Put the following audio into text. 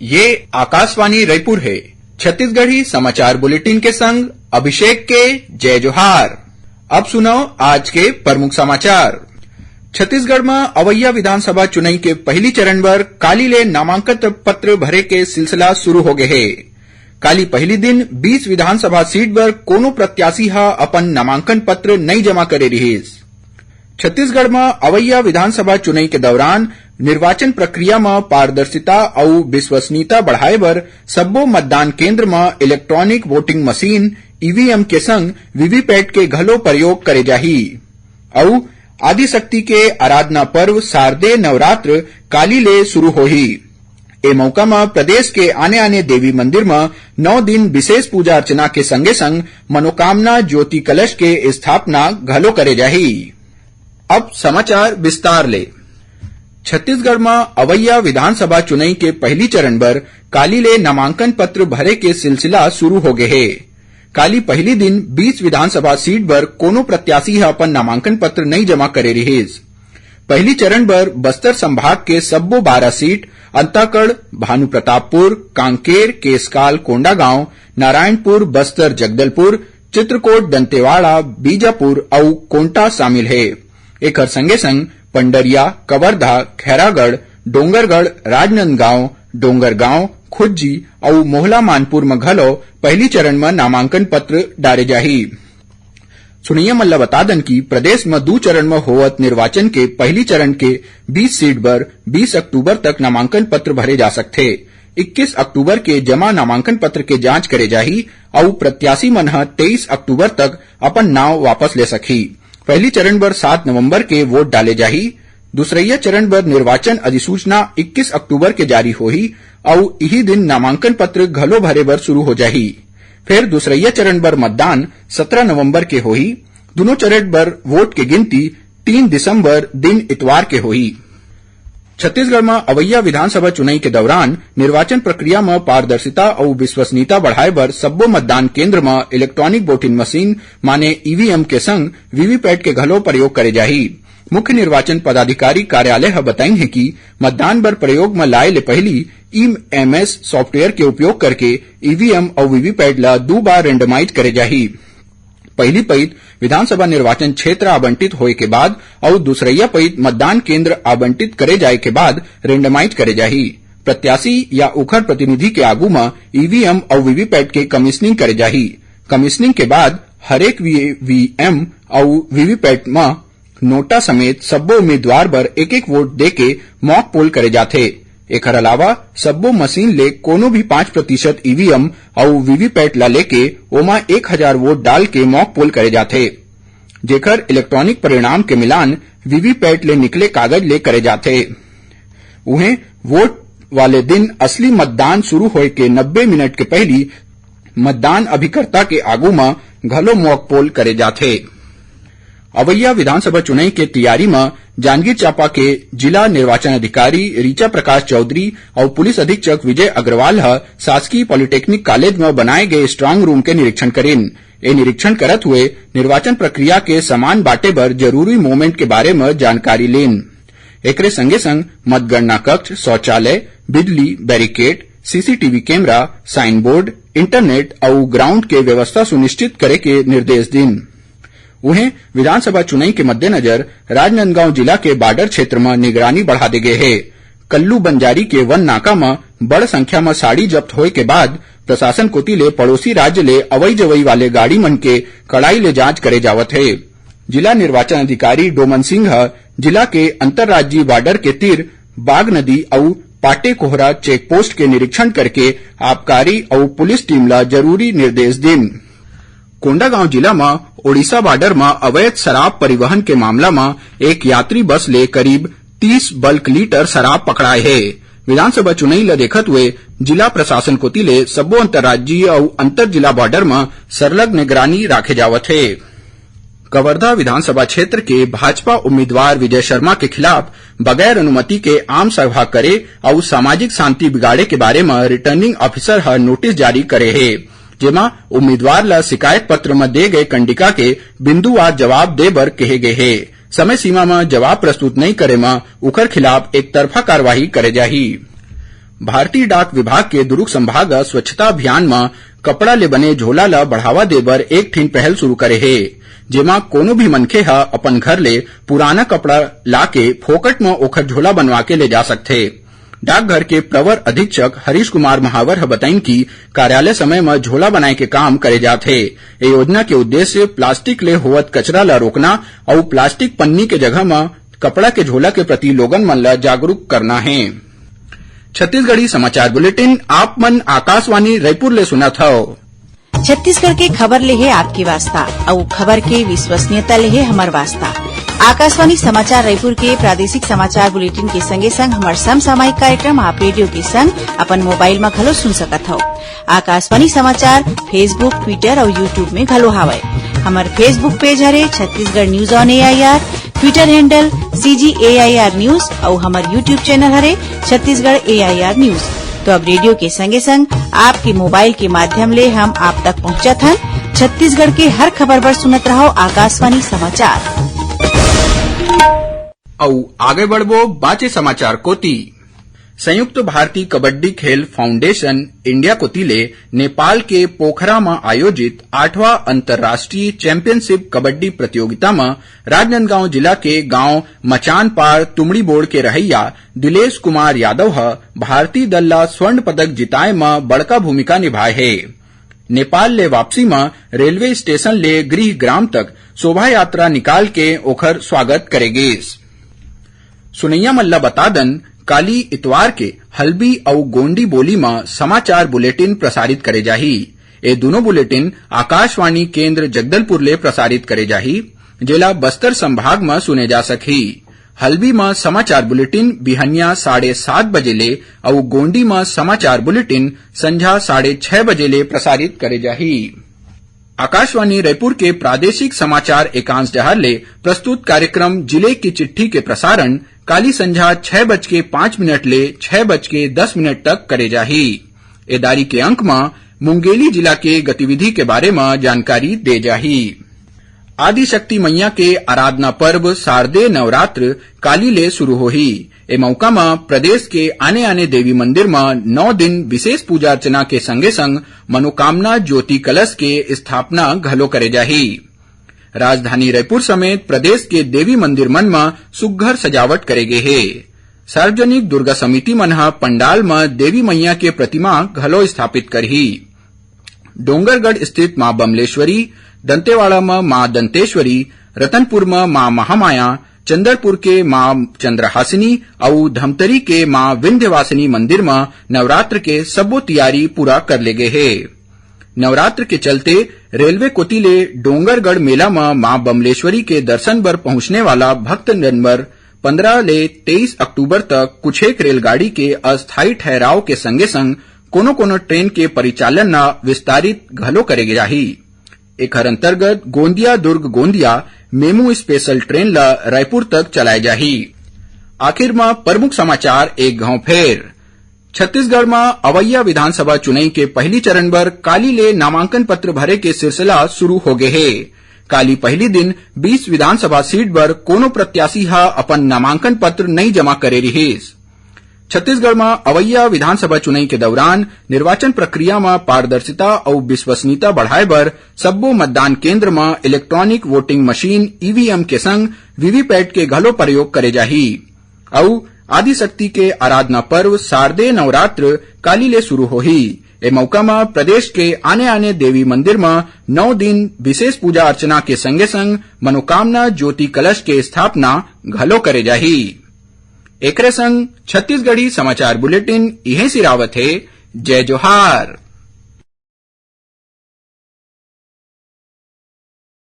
ये आकाशवाणी रायपुर है। छत्तीसगढ़ी समाचार बुलेटिन के संग अभिषेक के जय जोहार। अब सुनो आज के प्रमुख समाचार। छत्तीसगढ़ में अवैया विधानसभा चुनाव के पहली चरण बर काली ले नामांकन पत्र भरे के सिलसिला शुरू हो गए है। काली पहली दिन 20 विधानसभा सीट बर कोनो प्रत्याशी हा अपन नामांकन पत्र नहीं जमा करे रहिस। छत्तीसगढ़ में अवैया विधानसभा चुनाव के दौरान निर्वाचन प्रक्रिया में पारदर्शिता और विश्वसनीयता बढ़ाए बर सब्बो मतदान केंद्र में इलेक्ट्रॉनिक वोटिंग मशीन ईवीएम के संग वीवीपैट के घलो प्रयोग करे जाही। और आदिशक्ति के आराधना पर्व शारदेय नवरात्र काली ले शुरू होही। ए मौका में प्रदेश के आने आने देवी मंदिर में 9 दिन विशेष पूजा अर्चना के संगे संग मनोकामना ज्योति कलश के स्थापना घलो करे जाही। अब समाचार विस्तार ले। छत्तीसगढ़ में अवैया विधानसभा चुनाव के पहली चरण बर काली ले नामांकन पत्र भरे के सिलसिला शुरू हो गए है। काली पहली दिन 20 विधानसभा सीट बर कोनो प्रत्याशी हा अपन नामांकन पत्र नहीं जमा करे रहिस। पहली चरण बर बस्तर संभाग के सब्बो 12 सीट अंताकड़, भानुप्रतापपुर, कांकेर, केसकाल, कोंडागांव, नारायणपुर, बस्तर, जगदलपुर, चित्रकोट, दंतेवाड़ा, बीजापुर और कोंटा शामिल है। एकर संगे संग पंडरिया, कवर्धा, खैरागढ़, डोंगरगढ़, राजनांदगांव, डोंगरगांव, खुज्जी और मोहला मानपुर में घलो पहली चरण में नामांकन पत्र डाले जाही। सुनिए मल्ला बता दन की प्रदेश में 2 चरण में होवत निर्वाचन के पहली चरण के 20 सीट पर 20 अक्टूबर तक नामांकन पत्र भरे जा सकते। 21 अक्टूबर के जमा नामांकन पत्र के जांच करे जाही और प्रत्याशी मन 23 अक्टूबर तक अपन नाव वापस ले सकी। पहली चरण पर 7 नवंबर के वोट डाले जाही। दूसरैया चरण पर निर्वाचन अधिसूचना 21 अक्टूबर के जारी होही और यही दिन नामांकन पत्र घलो भरे बर शुरू हो जाही। फिर दूसरैया चरण पर मतदान 17 नवंबर के होही। दोनों चरण पर वोट की गिनती 3 दिसंबर दिन इतवार के होही। छत्तीसगढ़ में अवैया विधानसभा चुनाव के दौरान निर्वाचन प्रक्रिया में पारदर्शिता और विश्वसनीयता बढ़ाए बर सब्बो मतदान केंद्र में इलेक्ट्रॉनिक वोटिंग मशीन माने ईवीएम के संग वीवीपैट के घलो प्रयोग करे जाही। मुख्य निर्वाचन पदाधिकारी कार्यालय ह बताई है कि मतदान बर प्रयोग में लाए ले पहली ईएमएस सॉफ्टवेयर के उपयोग करके ईवीएम और वीवीपैट ला 2 बार रेंडमाइज करे जाही। पहली पईत विधानसभा निर्वाचन क्षेत्र आवंटित होए के बाद और दूसरैया पईत मतदान केंद्र आवंटित करे जाए के बाद रेंडमाइज करे जाही। प्रत्याशी या उखर प्रतिनिधि के आगू में ईवीएम और वीवीपैट के कमीशनिंग करे जाही। कमीशनिंग के बाद हरेक ईवीएम और वीवीपैट में नोटा समेत सब्बो उम्मीदवार बर एक-एक वोट देके मॉक पोल करे जाथे। एकर अलावा सब्बो मशीन ले कोनो भी 5% ईवीएम और वीवीपैट ला लेके ओमा 1000 वोट डाल के मॉक पोल करे जाथे, जेकर इलेक्ट्रॉनिक परिणाम के मिलान वीवीपैट ले निकले कागज ले करे जाथे। उन्हें वोट वाले दिन असली मतदान शुरू होए के 90 मिनट के पहली मतदान अभिकर्ता के आगू में घलो मॉक पोल करे जाथे। अवैया विधानसभा चुनाव के तैयारी में जांजगीर चांपा के जिला निर्वाचन अधिकारी रीचा प्रकाश चौधरी और पुलिस अधीक्षक विजय अग्रवाल शासकीय पॉलिटेक्निक कॉलेज में बनाए गए स्ट्रांग रूम के निरीक्षण करेन। ए निरीक्षण करत हुए निर्वाचन प्रक्रिया के समान बाटे पर जरूरी मोमेंट के बारे में जानकारी लेन। एकरे संगे संग मतगणना कक्ष, शौचालय, बिजली, barricade, CCTV camera, sign board, internet और ग्राउंड के व्यवस्था सुनिश्चित करे के निर्देश दिन। उन्हें विधानसभा चुनाव के मद्देनजर राजनांदगांव जिला के बॉर्डर क्षेत्र में निगरानी बढ़ा दी गई है। कल्लू बंजारी के वन नाका में बड़ संख्या में साड़ी जब्त होए के बाद प्रशासन कोती ले पड़ोसी राज्य ले अवई जवई वाले गाड़ी मन के कड़ाई ले जांच करे जावत है। जिला निर्वाचन अधिकारी डोमन सिंह जिला के अंतर्राज्यीय बॉर्डर के तीर बाग नदी और पाटे कोहरा चेक पोस्ट के निरीक्षण करके आबकारी और पुलिस टीम ला जरूरी निर्देश दिन। कोंडागांव जिला में ओडिशा बॉर्डर में अवैध शराब परिवहन के मामला में एक यात्री बस ले करीब 30 बल्क लीटर शराब पकड़ाए है। विधानसभा चुनाव ल देखत हुए जिला प्रशासन कोती ले सब्बो अंतर्राज्यीय और अंतर जिला बॉर्डर में सरलग निगरानी राखे जावत है। कवर्धा विधानसभा क्षेत्र के भाजपा उम्मीदवार विजय शर्मा के खिलाफ बगैर अनुमति के आम सभा करे और सामाजिक शांति बिगाड़े के बारे में रिटर्निंग ऑफिसर नोटिस जारी करे है, जेमा उम्मीदवार ला शिकायत पत्र में दे गए कंडिका के बिंदुवार जवाब दे बर कहे गए है। समय सीमा में जवाब प्रस्तुत नहीं करे में उकर खिलाफ एक तरफा कार्यवाही करे जाही। भारतीय डाक विभाग के दुर्ग संभाग स्वच्छता अभियान में कपड़ा ले बने झोला ला बढ़ावा देबर एक ठीन पहल शुरू करे हे, जेमा कोनो भी मनखे ह अपन घर ले पुराना कपड़ा लाके फोकट में ओखर झोला बनवा के ले जा सकथे। डाकघर के प्रवर अधीक्षक हरीश कुमार महावर ह बताइन कि कार्यालय समय में झोला बनाए के काम करे जाथे। ये योजना के उद्देश्य प्लास्टिक ले होवत कचरा ला रोकना और प्लास्टिक पन्नी के जगह में कपड़ा के झोला के प्रति लोगन मन ला जागरूक करना है। छत्तीसगढ़ी समाचार बुलेटिन आप मन आकाशवाणी रायपुर ले सुनत हव। छत्तीसगढ़ के खबर ले है आपकी वास्ता और खबर के विश्वसनीयता ले है हमार वास्ता। आकाशवाणी समाचार रायपुर के प्रादेशिक समाचार बुलेटिन के संगे संग हमार समसामयिक कार्यक्रम आप रेडियो के संग अपन मोबाइल में घलो सुन सकत हव। आकाशवाणी समाचार फेसबुक, ट्विटर और यूट्यूब में घलो हावय। हमार फेसबुक पेज हरे Chhattisgarh news on AIR, Twitter handle CGAIR news और हमार यूट्यूब चैनल हरे छत्तीसगढ़ AIR न्यूज। तो अब रेडियो के संगे संग आपके मोबाइल के माध्यम ले हम आप तक पहुंचत हन। छत्तीसगढ़ के हर खबर पर सुनत रहो आकाशवाणी समाचार। और आगे बढ़बो बाचे समाचार कोती। संयुक्त भारतीय कबड्डी खेल फाउंडेशन इंडिया कोतिले नेपाल के पोखरा में आयोजित 8वां अंतर्राष्ट्रीय चैंपियनशिप कबड्डी प्रतियोगिता में राजनांदगांव जिला के गांव मचानपाड़ तुमड़ी बोर्ड के रहैया दिलेश कुमार यादव ह भारतीय दल ला स्वर्ण पदक जिताए में बड़का भूमिका निभाए है। नेपाल ले वापसी में रेलवे स्टेशन ले गृह ग्राम तक शोभा यात्रा निकाल के ओखर स्वागत करेगेस। सुनैया मल्ला बतादन काली इतवार के हल्बी और गोंडी बोली में समाचार बुलेटिन प्रसारित करे जाही। ये दोनों बुलेटिन आकाशवाणी केंद्र जगदलपुर ले प्रसारित करे जाही, जेला बस्तर संभाग में सुने जा सकी। हल्बी में समाचार बुलेटिन बिहनिया 7:30 बजे ले और गोंडी में समाचार बुलेटिन संझा 6:30 बजे ले प्रसारित करे जाही। आकाशवाणी रायपुर के प्रादेशिक समाचार एकांश डहर ले प्रस्तुत कार्यक्रम जिले की चिट्ठी के प्रसारण काली संझा 6:05 ले 6:10 तक करे जाही। एदारी के अंक में मुंगेली जिला के गतिविधि के बारे में जानकारी दे जाही। आदि शक्ति मैया के आराधना पर्व शारदेय नवरात्र काली ले शुरू होही। ए मौका में प्रदेश के आने देवी मंदिर में 9 दिन विशेष पूजा अर्चना के संगे संग मनोकामना ज्योति कलश के स्थापना घलो करे जाही। राजधानी रायपुर समेत प्रदेश के देवी मंदिर मन में सुघ्घर सजावट करे गे हे। सार्वजनिक दुर्गा समिति मन ह पंडाल में देवी मैया के प्रतिमा घलो स्थापित करही। डोंगरगढ़ स्थित मां बमलेश्वरी, दंतेवाड़ा में मां दंतेश्वरी, रतनपुर में मां महामाया, चंद्रपुर के मां चंद्रहासिनी और धमतरी के मां विंध्यवासिनी मंदिर में नवरात्र के सबो तैयारी पूरा कर ले गए है। नवरात्र के चलते रेलवे कोतिले डोंगरगढ़ मेला में मां बमलेश्वरी के दर्शन बर पहुंचने वाला भक्त नंबर 15 ले 23 अक्टूबर तक कुछेक रेलगाड़ी के अस्थायी ठहराव के संगे संग कोनो ट्रेन के परिचालन न विस्तारित घलो करे जाही। एकर अंतर्गत Gondia Durg Gondia MEMU special train ला रायपुर तक चलाए जाही। आखिर में प्रमुख समाचार एक घाव फेर। छत्तीसगढ़ में अवैया विधानसभा चुनाव के पहली चरण बर काली ले नामांकन पत्र भरे के सिलसिला शुरू हो गए है। काली पहली दिन 20 विधानसभा सीट बर कोनो प्रत्याशी ह अपन नामांकन पत्र नहीं जमा करे रहिस। छत्तीसगढ़ में अवैया विधानसभा चुनाव के दौरान निर्वाचन प्रक्रिया में पारदर्शिता और विश्वसनीयता बढ़ाए बर सब्बो मतदान केंद्र में इलेक्ट्रॉनिक वोटिंग मशीन ईवीएम के संग वीवीपैट के घलो प्रयोग करे जाही। और आदि शक्ति के आराधना पर्व शारदेय नवरात्र काली ले शुरू होही। ए मौका में प्रदेश के आने देवी मंदिर में 9 दिन विशेष पूजा अर्चना के संगे संग मनोकामना ज्योति कलश के स्थापना घलो करे जाही। एकरे संग छत्तीसगढ़ी समाचार बुलेटिन इहे सिरावत है। जय जोहार।